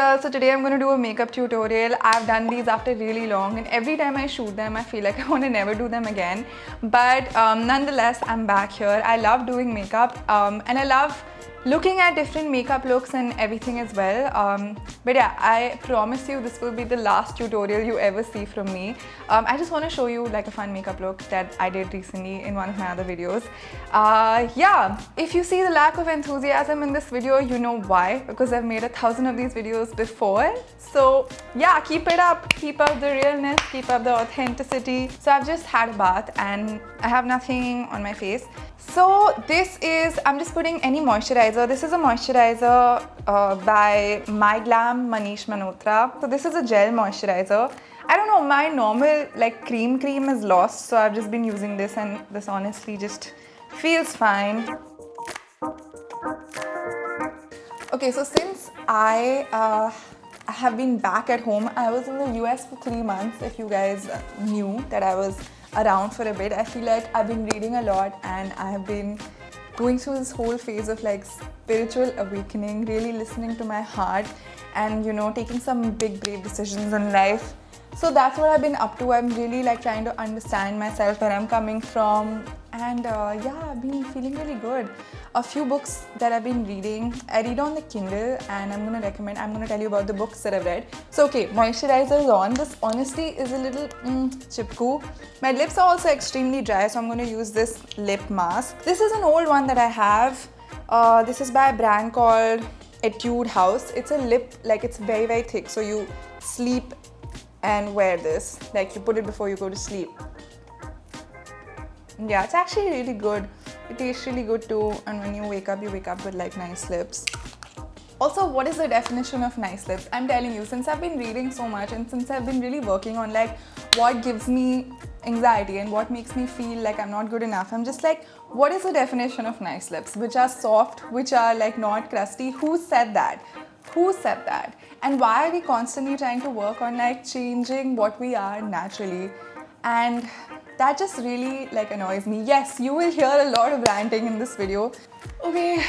Sejal. So today I'm going to do a makeup tutorial. I've done these after really long and every time I shoot them I feel like I want to never do them again. But nonetheless, I'm back here. I love doing makeup and I love looking at different makeup looks and everything as well. But yeah, I promise you this will be the last tutorial you ever see from me. I just want to show you like a fun makeup look that I did recently in one of my other videos. Yeah, if you see the lack of enthusiasm in this video, you know why, because I've made 1,000 of these videos before. So yeah, keep it up, keep up the realness, keep up the authenticity. So I've just had a bath and I have nothing on my face. So this is, I'm just putting any moisturizer. This is a moisturizer by My Glam Manish Malhotra. So this is a gel moisturizer. I don't know, my normal like cream is lost, so I've just been using this and this honestly just feels fine. Okay, so since I have been back at home, I was in the US for 3 months. If you guys knew that I was around for a bit, I feel like I've been reading a lot and I have been going through this whole phase of like spiritual awakening, really listening to my heart and, you know, taking some big brave decisions in life. So that's what I've been up to. I'm really like trying to understand myself, where I'm coming from, and yeah, I've been feeling really good. A few books that I've been reading, I read on the Kindle and I'm gonna tell you about the books that I've read. So okay, moisturizer is on. This honestly is a little chipku. My lips are also extremely dry, so I'm gonna use this lip mask. This is an old one that I have. This is by a brand called Etude House. It's a lip, like it's very, very thick, so you sleep and wear this, like you put it before you go to sleep. Yeah, it's actually really good. It tastes really good too, and when you wake up with like nice lips. Also, what is the definition of nice lips? I'm telling you, since I've been reading so much and since I've been really working on like what gives me anxiety and what makes me feel like I'm not good enough, I'm just like, what is the definition of nice lips? Which are soft, which are like not crusty? Who said that? Who said that? And why are we constantly trying to work on like changing what we are naturally? And that just really like annoys me. Yes, you will hear a lot of ranting in this video. Okay,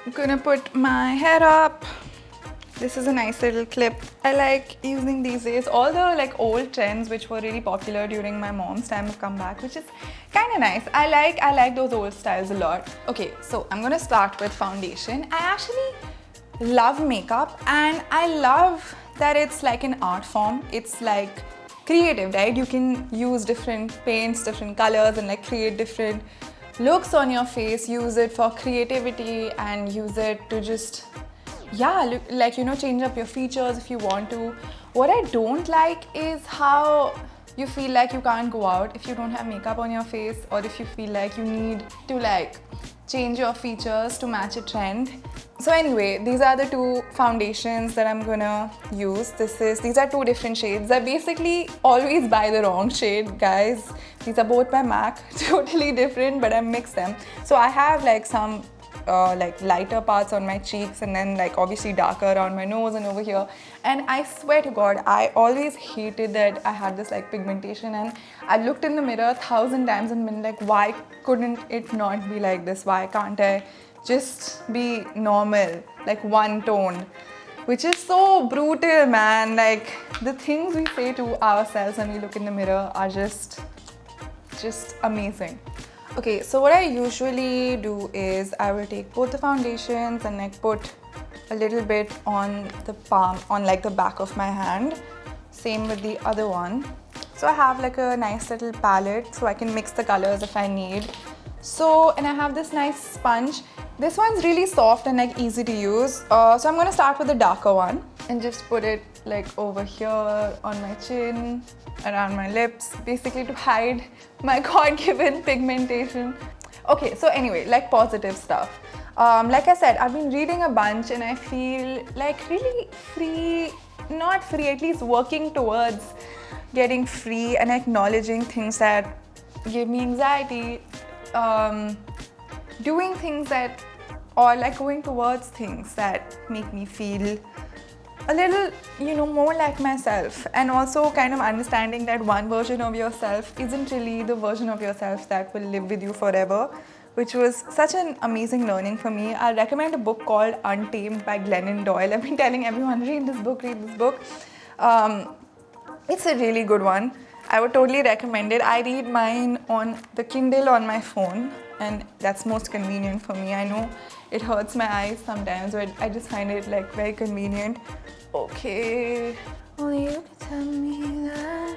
I'm gonna put my hair up. This is a nice little clip. I like using these days. All the like old trends which were really popular during my mom's time have come back, which is kind of nice. I like those old styles a lot. Okay, so I'm gonna start with foundation. I actually love makeup and I love that it's like an art form. It's like creative, right? You can use different paints, different colors and like create different looks on your face, use it for creativity and use it to just, yeah, look, like, you know, change up your features if you want to. What I don't like is how you feel like you can't go out if you don't have makeup on your face, or if you feel like you need to like change your features to match a trend. So anyway, these are the two foundations that I'm gonna use. These are two different shades. I basically always buy the wrong shade, guys. These are both by MAC, totally different, but I mix them. So I have like some like lighter parts on my cheeks and then like obviously darker around my nose and over here. And I swear to God, I always hated that I had this like pigmentation, and I looked in the mirror 1,000 times and been like, why couldn't it not be like this? Why can't I just be normal, like one toned? Which is so brutal, man. Like the things we say to ourselves when we look in the mirror are just amazing. Okay, so what I usually do is I will take both the foundations and like put a little bit on the palm, on like the back of my hand. Same with the other one. So I have like a nice little palette so I can mix the colors if I need. So, and I have this nice sponge. This one's really soft and like easy to use. So I'm gonna start with the darker one and just put it like over here on my chin, around my lips, basically to hide my God-given pigmentation. Okay, so anyway, like positive stuff. Like I said, I've been reading a bunch and I feel like really free, not free, at least working towards getting free and acknowledging things that give me anxiety, doing things that, or like going towards things that make me feel a little, you know, more like myself, and also kind of understanding that one version of yourself isn't really the version of yourself that will live with you forever. which was such an amazing learning for me. I recommend a book called Untamed by Glennon Doyle. I've been telling everyone, read this book, read this book. It's a really good one. I would totally recommend it. I read mine on the Kindle on my phone, and that's most convenient for me. I know it hurts my eyes sometimes, but I just find it like very convenient. Okay, only you can tell me that.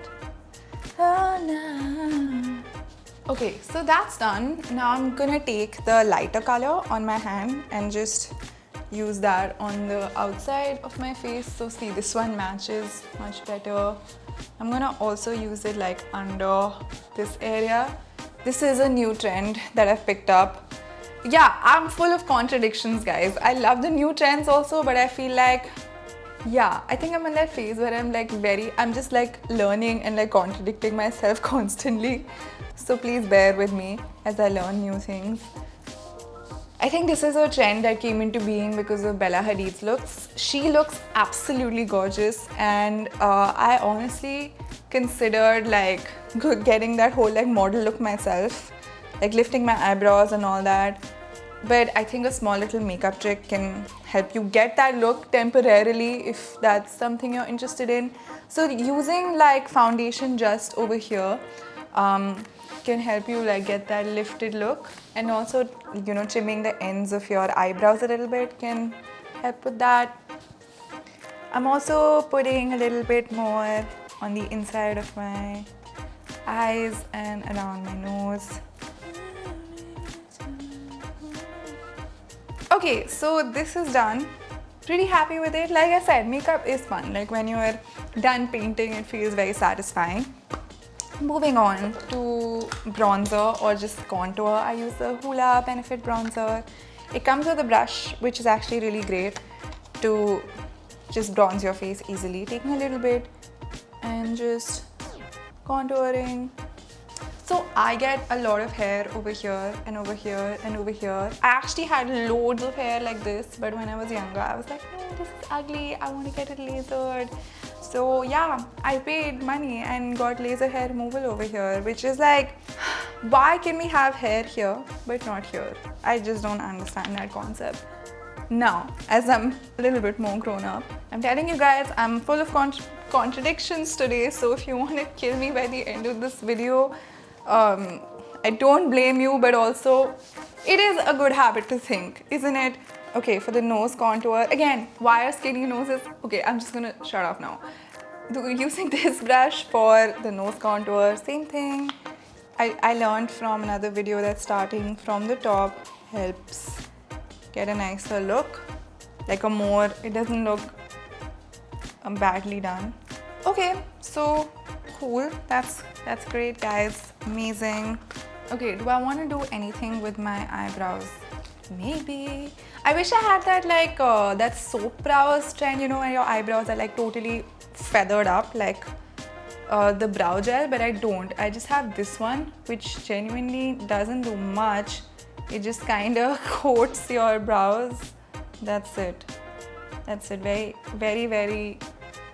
Oh, no. Okay, so that's done. Now I'm gonna take the lighter color on my hand and just use that on the outside of my face. So see, this one matches much better. I'm gonna also use it like under this area. This is a new trend that I've picked up. Yeah, I'm full of contradictions, guys. I love the new trends also, but I feel like, yeah, I think I'm in that phase where I'm just like learning and like contradicting myself constantly. So please bear with me as I learn new things. I think this is a trend that came into being because of Bella Hadid's looks. She looks absolutely gorgeous, and I honestly considered like getting that whole like model look myself, like lifting my eyebrows and all that. But I think a small little makeup trick can help you get that look temporarily if that's something you're interested in. So using like foundation just over here can help you like get that lifted look, and also, you know, trimming the ends of your eyebrows a little bit can help with that. I'm also putting a little bit more on the inside of my eyes and around my nose. Okay, so this is done. Pretty happy with it. Like I said, makeup is fun. Like when you're done painting, it feels very satisfying. Moving on to bronzer or just contour. I use the Hoola Benefit bronzer. It comes with a brush, which is actually really great to just bronze your face easily. Taking a little bit and just contouring. So I get a lot of hair over here and over here and over here. I actually had loads of hair like this, but when I was younger, I was like, no, this is ugly. I want to get it lasered. So yeah, I paid money and got laser hair removal over here, which is like, why can we have hair here but not here? I just don't understand that concept. Now, as I'm a little bit more grown up, I'm telling you guys, I'm full of contradictions today. So if you want to kill me by the end of this video, I don't blame you, but also it is a good habit to think, isn't it? Okay, for the nose contour, again, why are skinny noses? Okay, I'm just gonna shut up now. Using this brush for the nose contour, same thing. I learned from another video that starting from the top helps get a nicer look, like it doesn't look badly done. Okay, so cool, that's great, guys, amazing. Okay, do I want to do anything with my eyebrows? Maybe. I wish I had that like that soap brows trend, you know, where your eyebrows are like totally feathered up like the brow gel, but I don't. I just have this one, which genuinely doesn't do much. It just kind of coats your brows. That's it. Very, very, very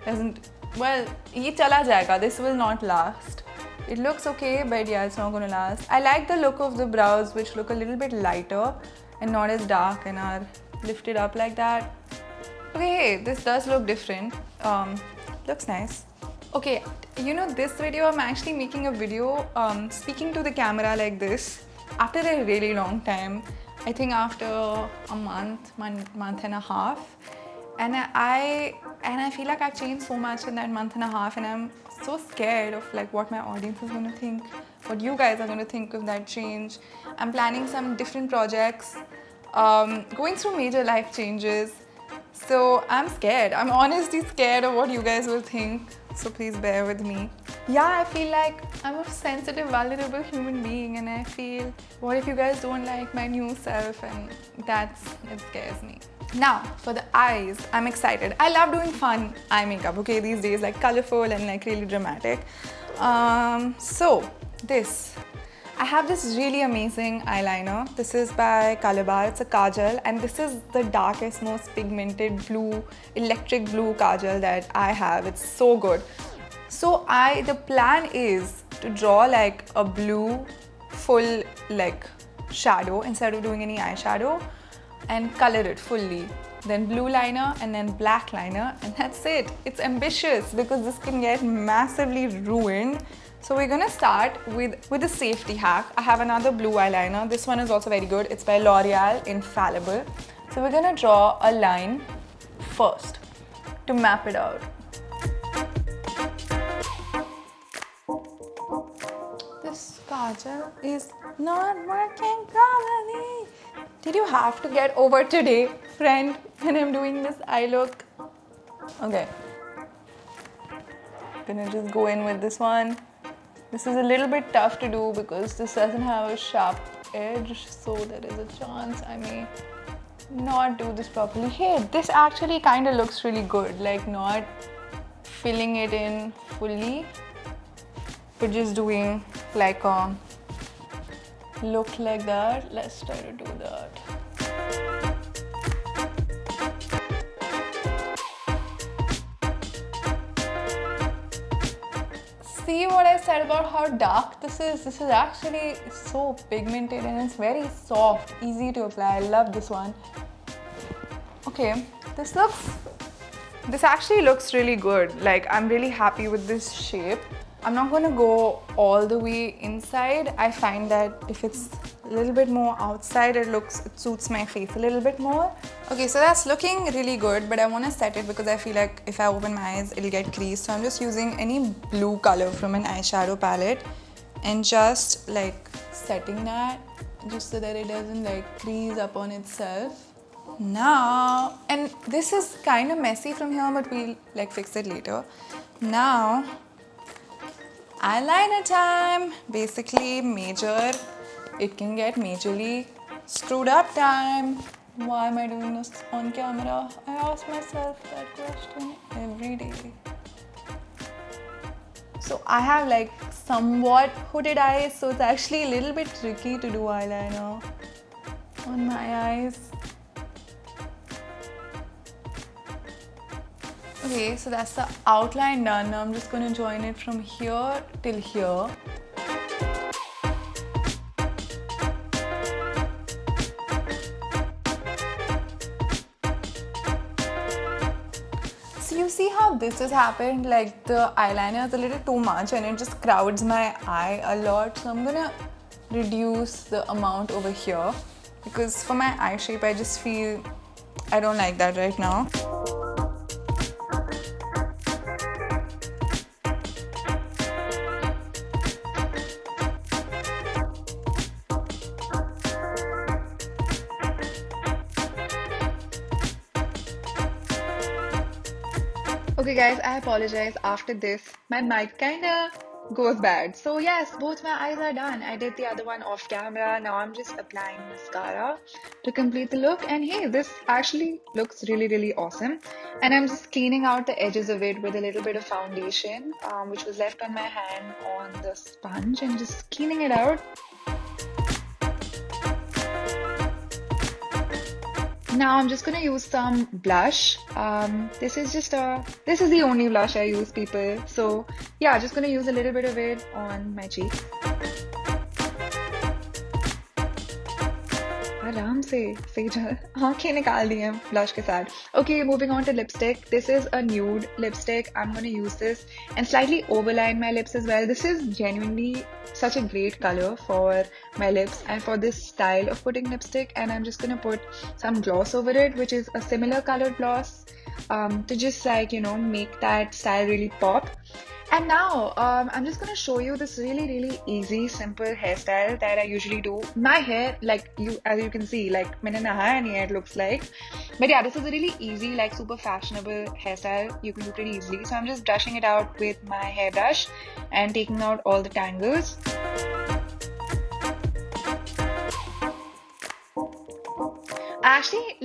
doesn't. Well, ye chala jayega. This will not last. It looks okay, but yeah, it's not gonna last. I like the look of the brows, which look a little bit lighter and not as dark and are lifted up like that. Okay, hey, this does look different. Looks nice. Okay, you know, this video, I'm actually making a video speaking to the camera like this after a really long time. I think after a month and a half. And I feel like I've changed so much in that month and a half, and I'm so scared of like what my audience is going to think, what you guys are going to think of that change. I'm planning some different projects, going through major life changes. So I'm scared. I'm honestly scared of what you guys will think. So please bear with me. Yeah, I feel like I'm a sensitive, vulnerable human being, and I feel, what if you guys don't like my new self? And it scares me. Now, for the eyes, I'm excited. I love doing fun eye makeup, okay, these days, like colorful and like really dramatic. So this, I have this really amazing eyeliner. This is by Calabar. It's a kajal, and this is the darkest, most pigmented blue, electric blue kajal that I have. It's so good. So the plan is to draw like a blue full like shadow instead of doing any eyeshadow and color it fully. Then blue liner and then black liner, and that's it. It's ambitious because this can get massively ruined. So we're gonna start with a safety hack. I have another blue eyeliner. This one is also very good. It's by L'Oreal Infallible. So we're gonna draw a line first to map it out. This kajal is not working properly. Did you have to get over today, friend, when I'm doing this eye look? Okay. Gonna just go in with this one. This is a little bit tough to do because this doesn't have a sharp edge, so there is a chance I may not do this properly. Hey, this actually kind of looks really good, like not filling it in fully, but just doing like a look like that. Let's try to do that. See what I said about how dark this is? This is actually so pigmented and it's very soft, easy to apply. I love this one. Okay, this actually looks really good. Like, I'm really happy with this shape. I'm not gonna go all the way inside. I find that if it's a little bit more outside, it suits my face a little bit more. Okay, so that's looking really good, but I wanna set it because I feel like if I open my eyes, it'll get creased. So I'm just using any blue color from an eyeshadow palette and just like setting that just so that it doesn't like crease up on itself. Now, and this is kind of messy from here, but we'll like fix it later. Now, eyeliner time. Basically major, it can get majorly screwed up time. Why am I doing this on camera? I ask myself that question every day. So I have like somewhat hooded eyes, so it's actually a little bit tricky to do eyeliner on my eyes. Okay, so that's the outline done. Now I'm just going to join it from here till here. So you see how this has happened? Like the eyeliner is a little too much and it just crowds my eye a lot. So I'm going to reduce the amount over here because for my eye shape, I just feel I don't like that right now. Okay guys, I apologize. After this, my mic kinda goes bad. So yes, both my eyes are done. I did the other one off camera. Now I'm just applying mascara to complete the look. And hey, this actually looks really awesome. And I'm just cleaning out the edges of it with a little bit of foundation, which was left on my hand on the sponge, and just cleaning it out. Now I'm just gonna use some blush. This is the only blush I use, people. So yeah, just gonna use a little bit of it on my cheeks. आराम से सेजल आंखें निकाल दी हैं blush के साथ. Okay, moving on to lipstick. This is a nude lipstick. I'm gonna use this and slightly overline my lips as well. This is genuinely such a great color for my lips and for this style of putting lipstick. And I'm just gonna put some gloss over it, which is a similar colored gloss, to just like, you know, make that style really pop. And now I'm just gonna show you this really easy, simple hairstyle that I usually do. My hair, like as you can see, like मैंने नहाया नहीं है, it looks like. But yeah, this is a really easy, like super fashionable hairstyle you can do pretty easily. So I'm just brushing it out with my hairbrush and taking out all the tangles. I actually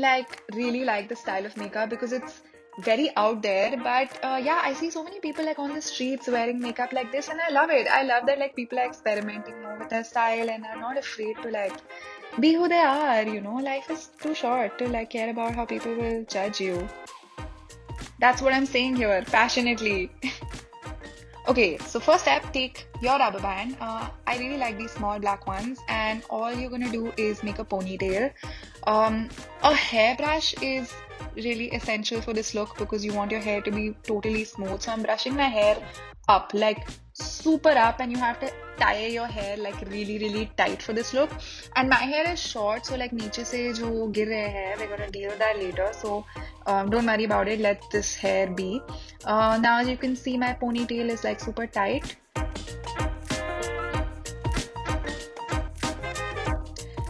really like the style of makeup because it's very out there, but yeah, I see so many people like on the streets wearing makeup like this, and I love it. I love that like people are experimenting more with their style and are not afraid to like be who they are, you know. Life is too short to like care about how people will judge you. That's what I'm saying here, passionately. Okay, so first step, take your rubber band. I really like these small black ones, and all you're gonna do is make a ponytail. Um, a hairbrush is really essential for this look because you want your hair to be totally smooth. So I'm brushing my hair up, like super up, and you have to tie your hair like really, really tight for this look. And my hair is short, so like नीचे से जो गिर रहे हैं, we're gonna deal with that later. So don't worry about it. Let this hair be. Now as you can see, my ponytail is like super tight.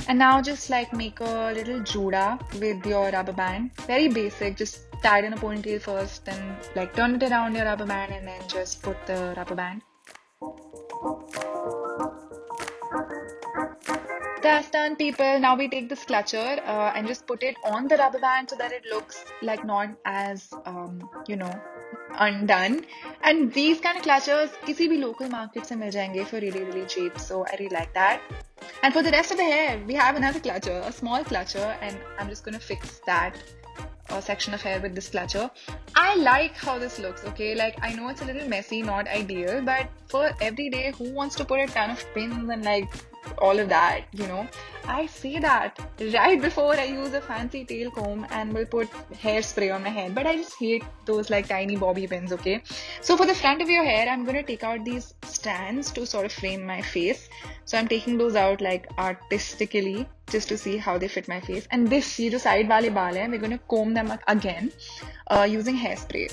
And now just like make a little juda with your rubber band. Very basic, just tie it in a ponytail first, then like turn it around your rubber band and then just put the rubber band. That's done, people. Now we take this clutcher and just put it on the rubber band so that it looks like not as, undone. And these kind of clutchers, किसी भी local market से मिल जाएंगे for really, really cheap. So I really like that. And for the rest of the hair, we have another clutcher, a small clutcher, and I'm just gonna fix that section of hair with this clutcher. I like how this looks, okay? Like, I know it's a little messy, not ideal, but for every day, who wants to put a ton of pins and like all of that, you know? I say that right before I use a fancy tail comb and will put hairspray on my head, but I just hate those like tiny bobby pins, okay? So for the front of your hair, I'm gonna take out these strands to sort of frame my face. So I'm taking those out like artistically just to see how they fit my face. And this, ye jo side wale baal hai, we're gonna comb them again using hairspray.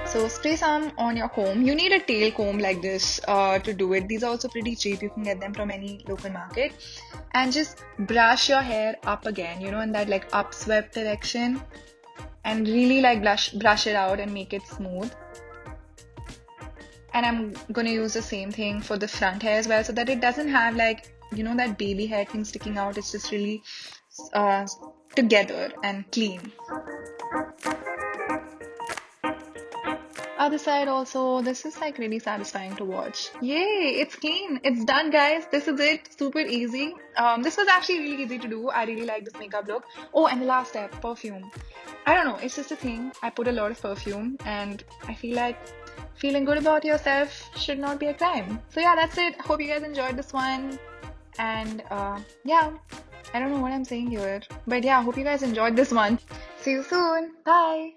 So spray some on your comb. You need a tail comb like this to do it. These are also pretty cheap. You can get them from any local market. And just brush your hair up again, you know, in that like upswept direction. And really like brush it out and make it smooth. And I'm gonna use the same thing for the front hair as well, so that it doesn't have like, you know, that baby hair thing sticking out. It's just really together and clean. Other side also, this is like really satisfying to watch. Yay, it's clean. It's done, guys. This is it. Super easy. This was actually really easy to do. I really like this makeup look. Oh, and the last step, perfume. I don't know, it's just a thing. I put a lot of perfume and I feel like feeling good about yourself should not be a crime. So yeah, that's it. Hope you guys enjoyed this one. And yeah, I don't know what I'm saying here. But yeah, hope you guys enjoyed this one. See you soon. Bye.